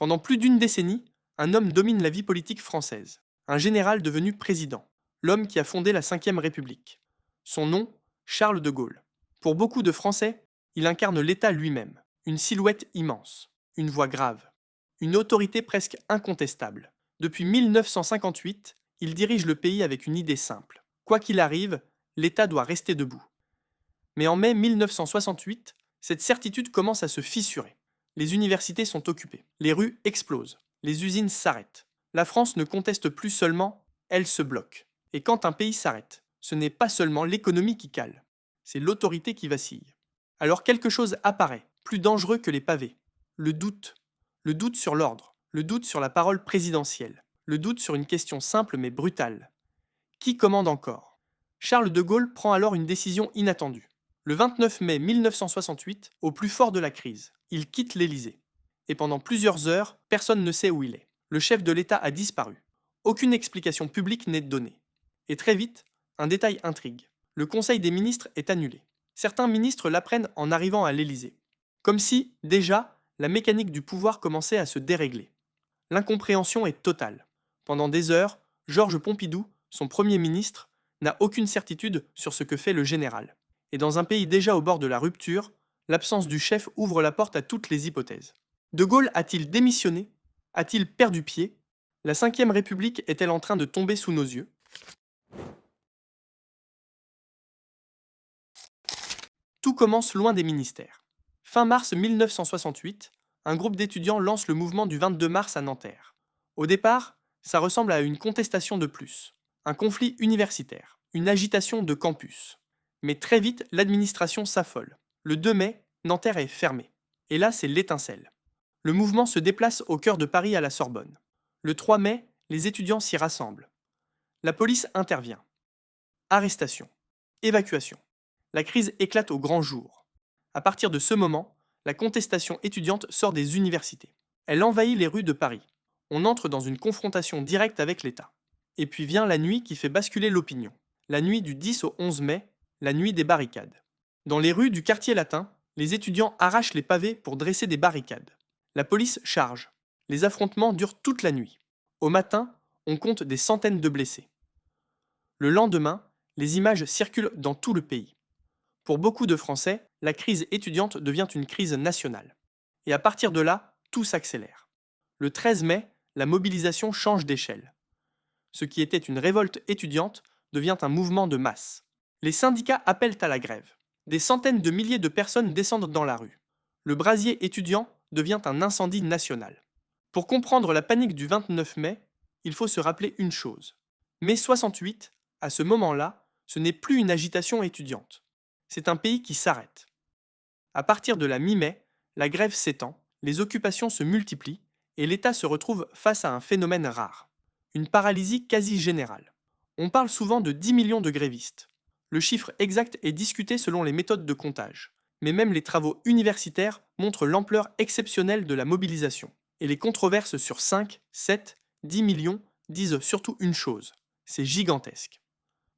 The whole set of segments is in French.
Pendant plus d'une décennie, un homme domine la vie politique française. Un général devenu président. L'homme qui a fondé la Ve République. Son nom, Charles de Gaulle. Pour beaucoup de Français, il incarne l'État lui-même. Une silhouette immense. Une voix grave. Une autorité presque incontestable. Depuis 1958, il dirige le pays avec une idée simple. Quoi qu'il arrive, l'État doit rester debout. Mais en mai 1968, cette certitude commence à se fissurer. Les universités sont occupées, les rues explosent, les usines s'arrêtent. La France ne conteste plus seulement, elle se bloque. Et quand un pays s'arrête, ce n'est pas seulement l'économie qui cale, c'est l'autorité qui vacille. Alors quelque chose apparaît, plus dangereux que les pavés. Le doute. Le doute sur l'ordre, le doute sur la parole présidentielle, le doute sur une question simple mais brutale. Qui commande encore? Charles de Gaulle prend alors une décision inattendue. Le 29 mai 1968, au plus fort de la crise, il quitte l'Élysée. Et pendant plusieurs heures, personne ne sait où il est. Le chef de l'État a disparu. Aucune explication publique n'est donnée. Et très vite, un détail intrigue. Le Conseil des ministres est annulé. Certains ministres l'apprennent en arrivant à l'Élysée. Comme si, déjà, la mécanique du pouvoir commençait à se dérégler. L'incompréhension est totale. Pendant des heures, Georges Pompidou, son Premier ministre, n'a aucune certitude sur ce que fait le général. Et dans un pays déjà au bord de la rupture, l'absence du chef ouvre la porte à toutes les hypothèses. De Gaulle a-t-il démissionné? A-t-il perdu pied? La Ve République est-elle en train de tomber sous nos yeux? Tout commence loin des ministères. Fin mars 1968, un groupe d'étudiants lance le mouvement du 22 mars à Nanterre. Au départ, ça ressemble à une contestation de plus, un conflit universitaire, une agitation de campus. Mais très vite, l'administration s'affole. Le 2 mai, Nanterre est fermée. Et là, c'est l'étincelle. Le mouvement se déplace au cœur de Paris à la Sorbonne. Le 3 mai, les étudiants s'y rassemblent. La police intervient. Arrestation. Évacuation. La crise éclate au grand jour. À partir de ce moment, la contestation étudiante sort des universités. Elle envahit les rues de Paris. On entre dans une confrontation directe avec l'État. Et puis vient la nuit qui fait basculer l'opinion. La nuit du 10 au 11 mai, la nuit des barricades. Dans les rues du quartier latin, les étudiants arrachent les pavés pour dresser des barricades. La police charge. Les affrontements durent toute la nuit. Au matin, on compte des centaines de blessés. Le lendemain, les images circulent dans tout le pays. Pour beaucoup de Français, la crise étudiante devient une crise nationale. Et à partir de là, tout s'accélère. Le 13 mai, la mobilisation change d'échelle. Ce qui était une révolte étudiante devient un mouvement de masse. Les syndicats appellent à la grève. Des centaines de milliers de personnes descendent dans la rue. Le brasier étudiant devient un incendie national. Pour comprendre la panique du 29 mai, il faut se rappeler une chose. Mai 68, à ce moment-là, ce n'est plus une agitation étudiante. C'est un pays qui s'arrête. À partir de la mi-mai, la grève s'étend, les occupations se multiplient et l'État se retrouve face à un phénomène rare. Une paralysie quasi générale. On parle souvent de 10 millions de grévistes. Le chiffre exact est discuté selon les méthodes de comptage, mais même les travaux universitaires montrent l'ampleur exceptionnelle de la mobilisation. Et les controverses sur 5, 7, 10 millions disent surtout une chose, c'est gigantesque.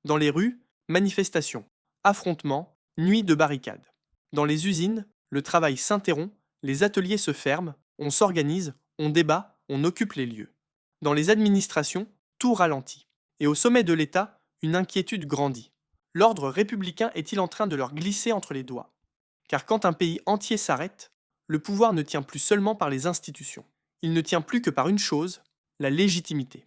Dans les rues, manifestations, affrontements, nuits de barricades. Dans les usines, le travail s'interrompt, les ateliers se ferment, on s'organise, on débat, on occupe les lieux. Dans les administrations, tout ralentit. Et au sommet de l'État, une inquiétude grandit. L'ordre républicain est-il en train de leur glisser entre les doigts? Car quand un pays entier s'arrête, le pouvoir ne tient plus seulement par les institutions. Il ne tient plus que par une chose, la légitimité.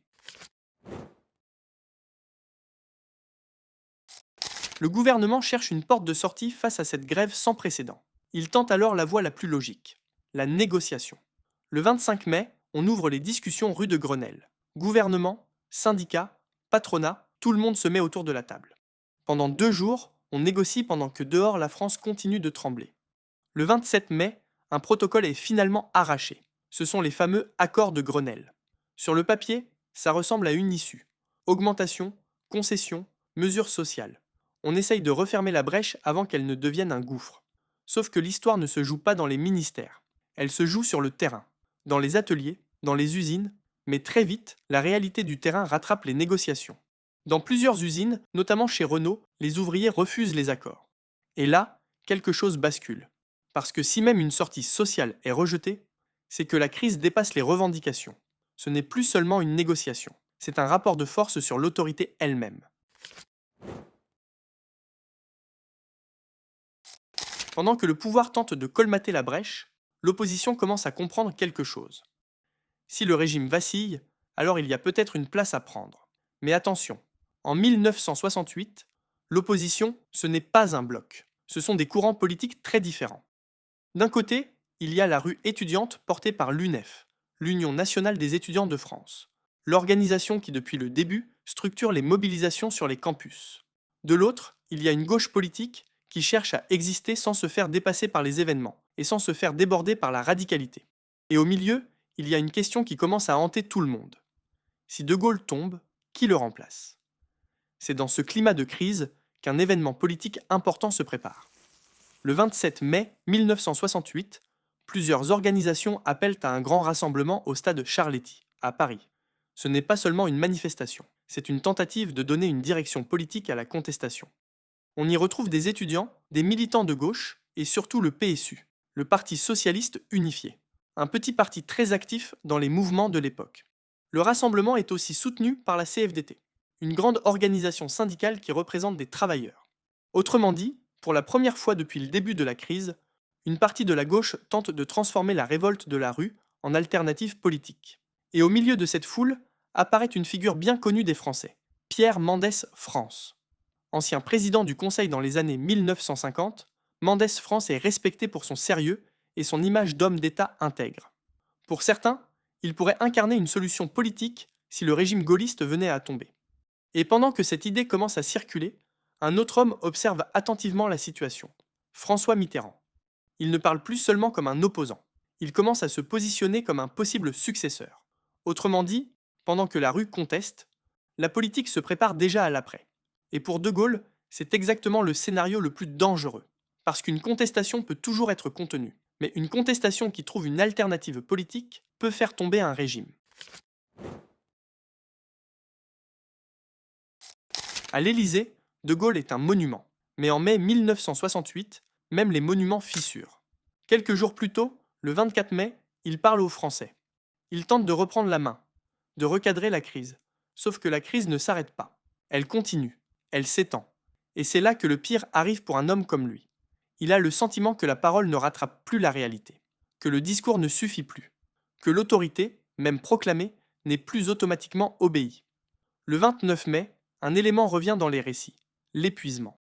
Le gouvernement cherche une porte de sortie face à cette grève sans précédent. Il tente alors la voie la plus logique, la négociation. Le 25 mai, on ouvre les discussions rue de Grenelle. Gouvernement, syndicats, patronat, tout le monde se met autour de la table. Pendant 2 jours, on négocie pendant que dehors la France continue de trembler. Le 27 mai, un protocole est finalement arraché. Ce sont les fameux accords de Grenelle. Sur le papier, ça ressemble à une issue. Augmentation, concession, mesures sociales. On essaye de refermer la brèche avant qu'elle ne devienne un gouffre. Sauf que l'histoire ne se joue pas dans les ministères. Elle se joue sur le terrain, dans les ateliers, dans les usines, mais très vite, la réalité du terrain rattrape les négociations. Dans plusieurs usines, notamment chez Renault, les ouvriers refusent les accords. Et là, quelque chose bascule. Parce que si même une sortie sociale est rejetée, c'est que la crise dépasse les revendications. Ce n'est plus seulement une négociation, c'est un rapport de force sur l'autorité elle-même. Pendant que le pouvoir tente de colmater la brèche, l'opposition commence à comprendre quelque chose. Si le régime vacille, alors il y a peut-être une place à prendre. Mais attention, en 1968, l'opposition, ce n'est pas un bloc. Ce sont des courants politiques très différents. D'un côté, il y a la rue étudiante portée par l'UNEF, l'Union nationale des étudiants de France, l'organisation qui depuis le début structure les mobilisations sur les campus. De l'autre, il y a une gauche politique qui cherche à exister sans se faire dépasser par les événements et sans se faire déborder par la radicalité. Et au milieu, il y a une question qui commence à hanter tout le monde. Si De Gaulle tombe, qui le remplace? C'est dans ce climat de crise qu'un événement politique important se prépare. Le 27 mai 1968, plusieurs organisations appellent à un grand rassemblement au stade Charletti, à Paris. Ce n'est pas seulement une manifestation, c'est une tentative de donner une direction politique à la contestation. On y retrouve des étudiants, des militants de gauche et surtout le PSU, le Parti socialiste unifié, un petit parti très actif dans les mouvements de l'époque. Le rassemblement est aussi soutenu par la CFDT, une grande organisation syndicale qui représente des travailleurs. Autrement dit, pour la première fois depuis le début de la crise, une partie de la gauche tente de transformer la révolte de la rue en alternative politique. Et au milieu de cette foule apparaît une figure bien connue des Français, Pierre Mendès France. Ancien président du Conseil dans les années 1950, Mendès France est respecté pour son sérieux et son image d'homme d'État intègre. Pour certains, il pourrait incarner une solution politique si le régime gaulliste venait à tomber. Et pendant que cette idée commence à circuler, un autre homme observe attentivement la situation, François Mitterrand. Il ne parle plus seulement comme un opposant, il commence à se positionner comme un possible successeur. Autrement dit, pendant que la rue conteste, la politique se prépare déjà à l'après. Et pour De Gaulle, c'est exactement le scénario le plus dangereux, parce qu'une contestation peut toujours être contenue, mais une contestation qui trouve une alternative politique peut faire tomber un régime. À l'Élysée, De Gaulle est un monument, mais en mai 1968, même les monuments fissurent. Quelques jours plus tôt, le 24 mai, il parle aux Français. Il tente de reprendre la main, de recadrer la crise. Sauf que la crise ne s'arrête pas. Elle continue, elle s'étend. Et c'est là que le pire arrive pour un homme comme lui. Il a le sentiment que la parole ne rattrape plus la réalité, que le discours ne suffit plus, que l'autorité, même proclamée, n'est plus automatiquement obéie. Le 29 mai, un élément revient dans les récits, l'épuisement.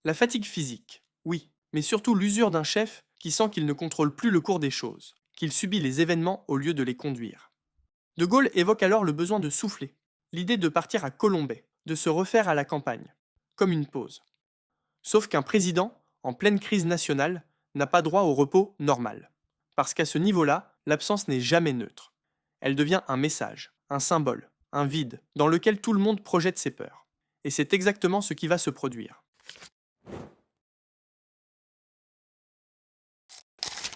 La fatigue physique, oui, mais surtout l'usure d'un chef qui sent qu'il ne contrôle plus le cours des choses, qu'il subit les événements au lieu de les conduire. De Gaulle évoque alors le besoin de souffler, l'idée de partir à Colombey, de se refaire à la campagne, comme une pause. Sauf qu'un président, en pleine crise nationale, n'a pas droit au repos normal. Parce qu'à ce niveau-là, l'absence n'est jamais neutre. Elle devient un message, un symbole, un vide, dans lequel tout le monde projette ses peurs. Et c'est exactement ce qui va se produire.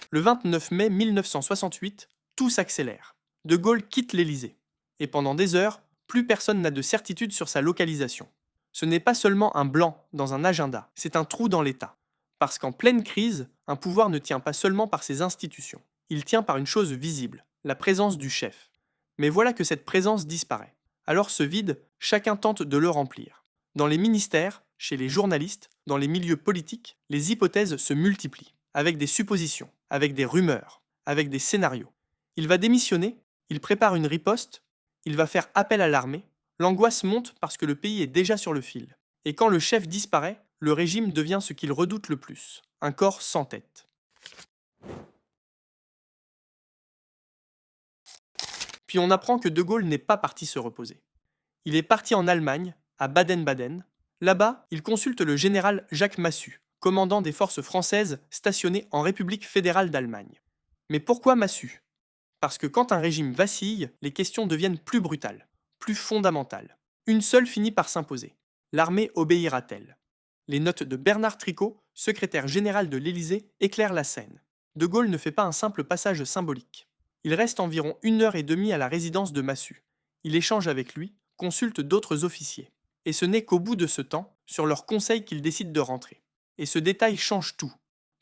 Le 29 mai 1968, tout s'accélère. De Gaulle quitte l'Élysée. Et pendant des heures, plus personne n'a de certitude sur sa localisation. Ce n'est pas seulement un blanc dans un agenda, c'est un trou dans l'État. Parce qu'en pleine crise, un pouvoir ne tient pas seulement par ses institutions. Il tient par une chose visible, la présence du chef. Mais voilà que cette présence disparaît. Alors ce vide, chacun tente de le remplir. Dans les ministères, chez les journalistes, dans les milieux politiques, les hypothèses se multiplient, avec des suppositions, avec des rumeurs, avec des scénarios. Il va démissionner, il prépare une riposte, il va faire appel à l'armée. L'angoisse monte parce que le pays est déjà sur le fil. Et quand le chef disparaît, le régime devient ce qu'il redoute le plus, un corps sans tête. Puis on apprend que De Gaulle n'est pas parti se reposer. Il est parti en Allemagne, à Baden-Baden. Là-bas, il consulte le général Jacques Massu, commandant des forces françaises stationnées en République fédérale d'Allemagne. Mais pourquoi Massu? Parce que quand un régime vacille, les questions deviennent plus brutales, plus fondamentales. Une seule finit par s'imposer. L'armée obéira-t-elle? Les notes de Bernard Tricot, secrétaire général de l'Élysée, éclairent la scène. De Gaulle ne fait pas un simple passage symbolique. Il reste environ 1 heure et demie à la résidence de Massu. Il échange avec lui, consulte d'autres officiers. Et ce n'est qu'au bout de ce temps, sur leur conseil qu'il décide de rentrer. Et ce détail change tout,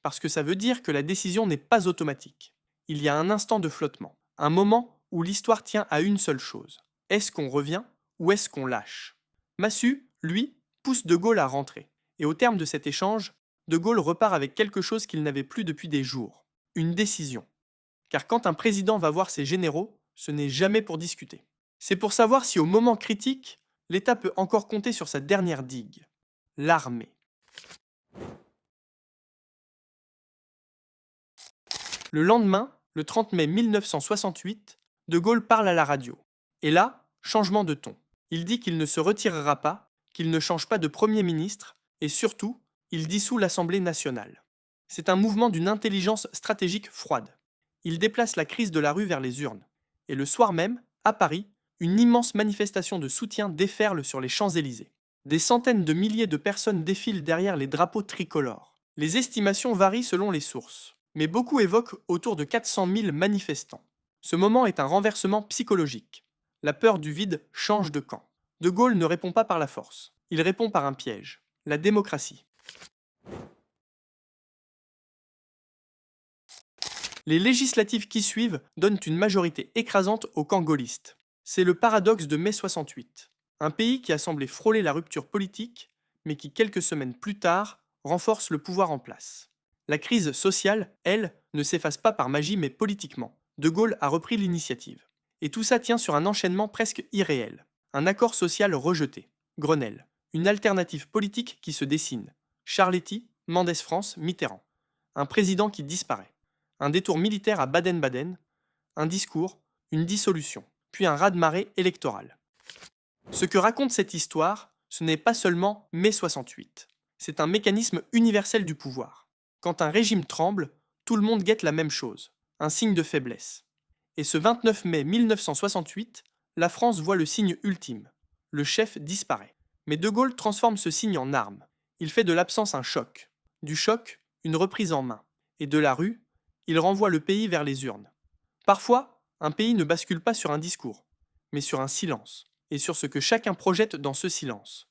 parce que ça veut dire que la décision n'est pas automatique. il y a un instant de flottement, un moment où l'histoire tient à une seule chose. Est-ce qu'on revient ou est-ce qu'on lâche? Massu, lui, pousse De Gaulle à rentrer. Et au terme de cet échange, De Gaulle repart avec quelque chose qu'il n'avait plus depuis des jours. Une décision. Car quand un président va voir ses généraux, ce n'est jamais pour discuter. C'est pour savoir si au moment critique, l'État peut encore compter sur sa dernière digue, l'armée. Le lendemain, le 30 mai 1968, De Gaulle parle à la radio. Et là, changement de ton. Il dit qu'il ne se retirera pas, qu'il ne change pas de Premier ministre, et surtout, il dissout l'Assemblée nationale. C'est un mouvement d'une intelligence stratégique froide. Il déplace la crise de la rue vers les urnes. Et le soir même, à Paris, une immense manifestation de soutien déferle sur les Champs-Élysées. Des centaines de milliers de personnes défilent derrière les drapeaux tricolores. Les estimations varient selon les sources, mais beaucoup évoquent autour de 400 000 manifestants. Ce moment est un renversement psychologique. La peur du vide change de camp. De Gaulle ne répond pas par la force. Il répond par un piège, la démocratie. Les législatives qui suivent donnent une majorité écrasante au camp gaulliste. C'est le paradoxe de mai 68. Un pays qui a semblé frôler la rupture politique, mais qui quelques semaines plus tard renforce le pouvoir en place. La crise sociale, elle, ne s'efface pas par magie mais politiquement. De Gaulle a repris l'initiative. Et tout ça tient sur un enchaînement presque irréel. Un accord social rejeté. Grenelle. Une alternative politique qui se dessine. Charletti, Mendès France, Mitterrand. Un président qui disparaît. Un détour militaire à Baden-Baden. Un discours, une dissolution, puis un raz-de-marée électoral. Ce que raconte cette histoire, ce n'est pas seulement mai 68. C'est un mécanisme universel du pouvoir. Quand un régime tremble, tout le monde guette la même chose, un signe de faiblesse. Et ce 29 mai 1968, la France voit le signe ultime. Le chef disparaît. Mais De Gaulle transforme ce signe en arme. Il fait de l'absence un choc. Du choc, une reprise en main. Et de la rue, il renvoie le pays vers les urnes. Parfois, un pays ne bascule pas sur un discours, mais sur un silence, et sur ce que chacun projette dans ce silence.